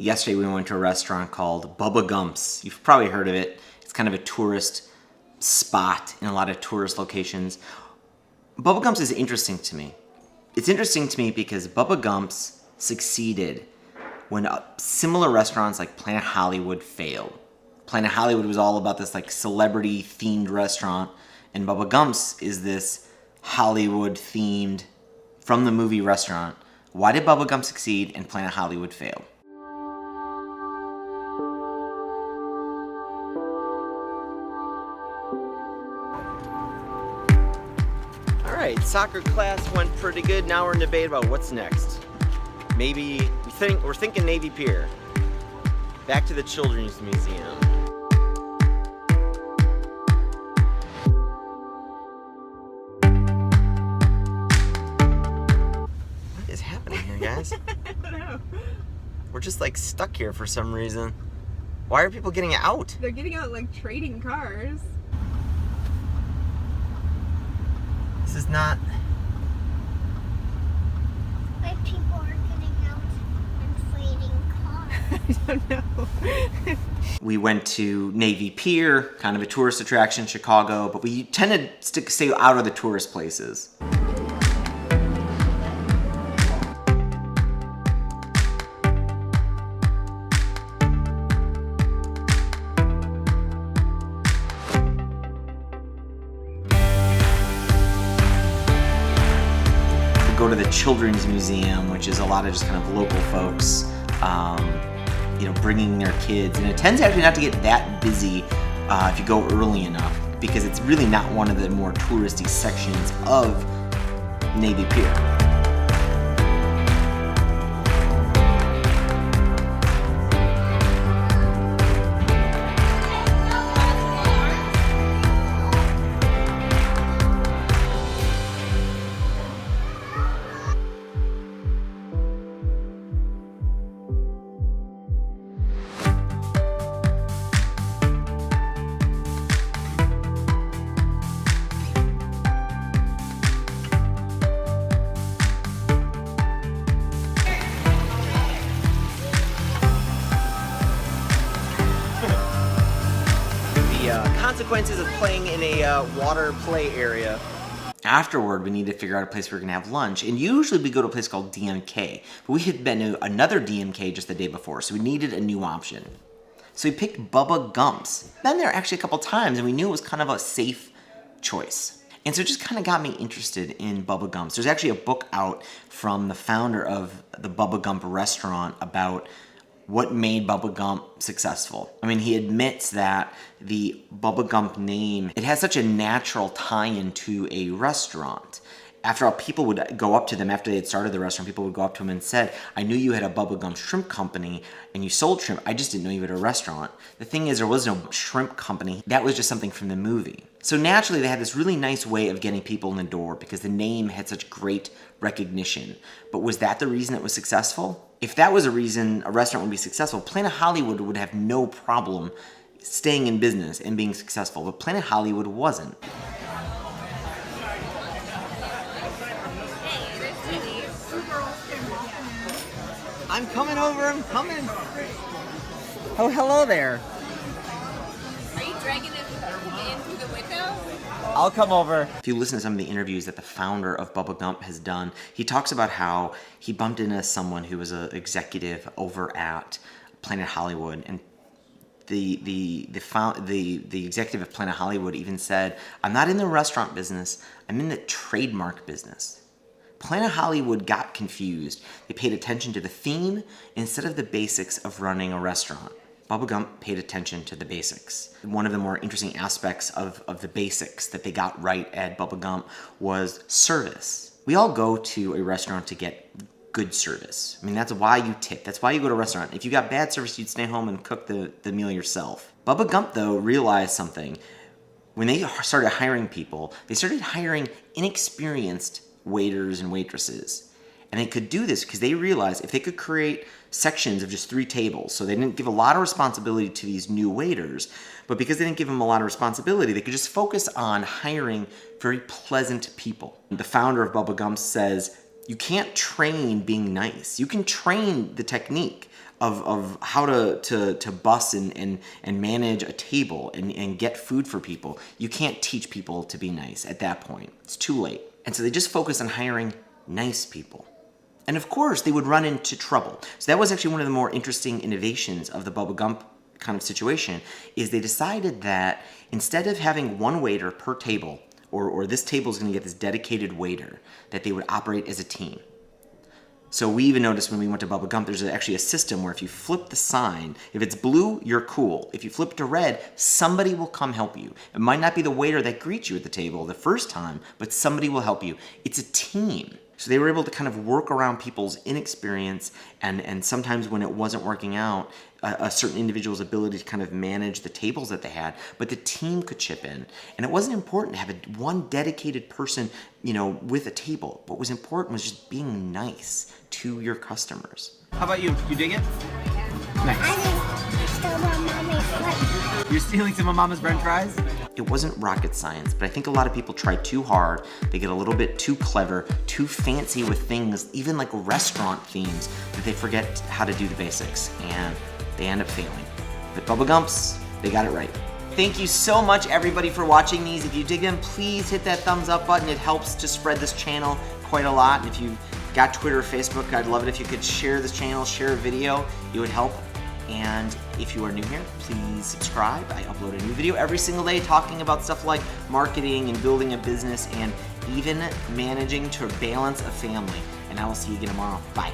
Yesterday we went to a restaurant called Bubblegum's. You've probably heard of it. It's kind of a tourist spot in a lot of tourist locations. Bubblegum's is interesting to me. It's interesting to me because Bubblegum's succeeded when similar restaurants like Planet Hollywood failed. Planet Hollywood was all about this like celebrity themed restaurant, and Bubblegum's is this Hollywood themed from the movie restaurant. Why did Bubblegum succeed and Planet Hollywood fail? All right, soccer class went pretty good. Now we're in debate about what's next. Maybe we're thinking Navy Pier. Back to the Children's Museum. What is happening here, guys? I don't know. We're just like stuck here for some reason. Why are people getting out? They're getting out like trading cars. This is not... Why people are getting out and trading cars? I don't know. We went to Navy Pier, kind of a tourist attraction in Chicago, but we tend to stay out of the tourist places. Go to the Children's Museum, which is a lot of just kind of local folks, bringing their kids. And it tends actually not to get that busy if you go early enough, because it's really not one of the more touristy sections of Navy Pier. Consequences of playing in a water play area. Afterward, we need to figure out a place where we're gonna have lunch, and usually we go to a place called DMK, but we had been to another DMK just the day before, so we needed a new option. So we picked Bubblegum's. Been there actually a couple times, and we knew it was kind of a safe choice. And so it just kind of got me interested in Bubblegum's. There's actually a book out from the founder of the Bubblegum restaurant about what made Bubblegum successful. I mean, he admits that the Bubblegum name, it has such a natural tie-in to a restaurant. After all, people would go up to them after they had started the restaurant, people would go up to him and said, I knew you had a Bubblegum shrimp company and you sold shrimp, I just didn't know you had a restaurant. The thing is, there was no shrimp company. That was just something from the movie. So naturally, they had this really nice way of getting people in the door because the name had such great recognition. But was that the reason it was successful? If that was a reason a restaurant would be successful, Planet Hollywood would have no problem staying in business and being successful, but Planet Hollywood wasn't. I'm coming over, I'm coming. Oh, hello there. Are you dragging it in through the window? I'll come over. If you listen to some of the interviews that the founder of Bubblegum has done, he talks about how he bumped into someone who was an executive over at Planet Hollywood, and the executive of Planet Hollywood even said, I'm not in the restaurant business, I'm in the trademark business. Planet Hollywood got confused. They paid attention to the theme instead of the basics of running a restaurant. Bubblegum paid attention to the basics. One of the more interesting aspects of the basics that they got right at Bubblegum was service. We all go to a restaurant to get good service. I mean, that's why you tip. That's why you go to a restaurant. If you got bad service, you'd stay home and cook the meal yourself. Bubblegum, though, realized something. When they started hiring people, they started hiring inexperienced waiters and waitresses. And they could do this because they realized if they could create sections of just 3 tables, so they didn't give a lot of responsibility to these new waiters, but because they didn't give them a lot of responsibility, they could just focus on hiring very pleasant people. The founder of Bubblegum says, you can't train being nice. You can train the technique of how to bus and manage a table and get food for people. You can't teach people to be nice at that point. It's too late. And so they just focused on hiring nice people. And of course, they would run into trouble. So that was actually one of the more interesting innovations of the Bubblegum kind of situation, is they decided that instead of having one waiter per table, or this table is going to get this dedicated waiter, that they would operate as a team. So we even noticed when we went to Bubblegum, there's actually a system where if you flip the sign, if it's blue, you're cool. If you flip it to red, somebody will come help you. It might not be the waiter that greets you at the table the first time, but somebody will help you. It's a team. So they were able to kind of work around people's inexperience and sometimes when it wasn't working out, a certain individual's ability to kind of manage the tables that they had, but the team could chip in. And it wasn't important to have one dedicated person, with a table. What was important was just being nice to your customers. How about you? You dig it? Nice. I didn't steal my mommy's french. You're stealing some of Mama's French fries? It wasn't rocket science, but I think a lot of people try too hard. They get a little bit too clever, too fancy with things, even like restaurant themes, that they forget how to do the basics, and they end up failing. But Bubblegumps, they got it right. Thank you so much, everybody, for watching these. If you dig them, please hit that thumbs up button. It helps to spread this channel quite a lot. And if you got Twitter or Facebook, I'd love it if you could share this channel, share a video. It would help. And if you are new here, please subscribe. I upload a new video every single day talking about stuff like marketing and building a business and even managing to balance a family. And I will see you again tomorrow. Bye.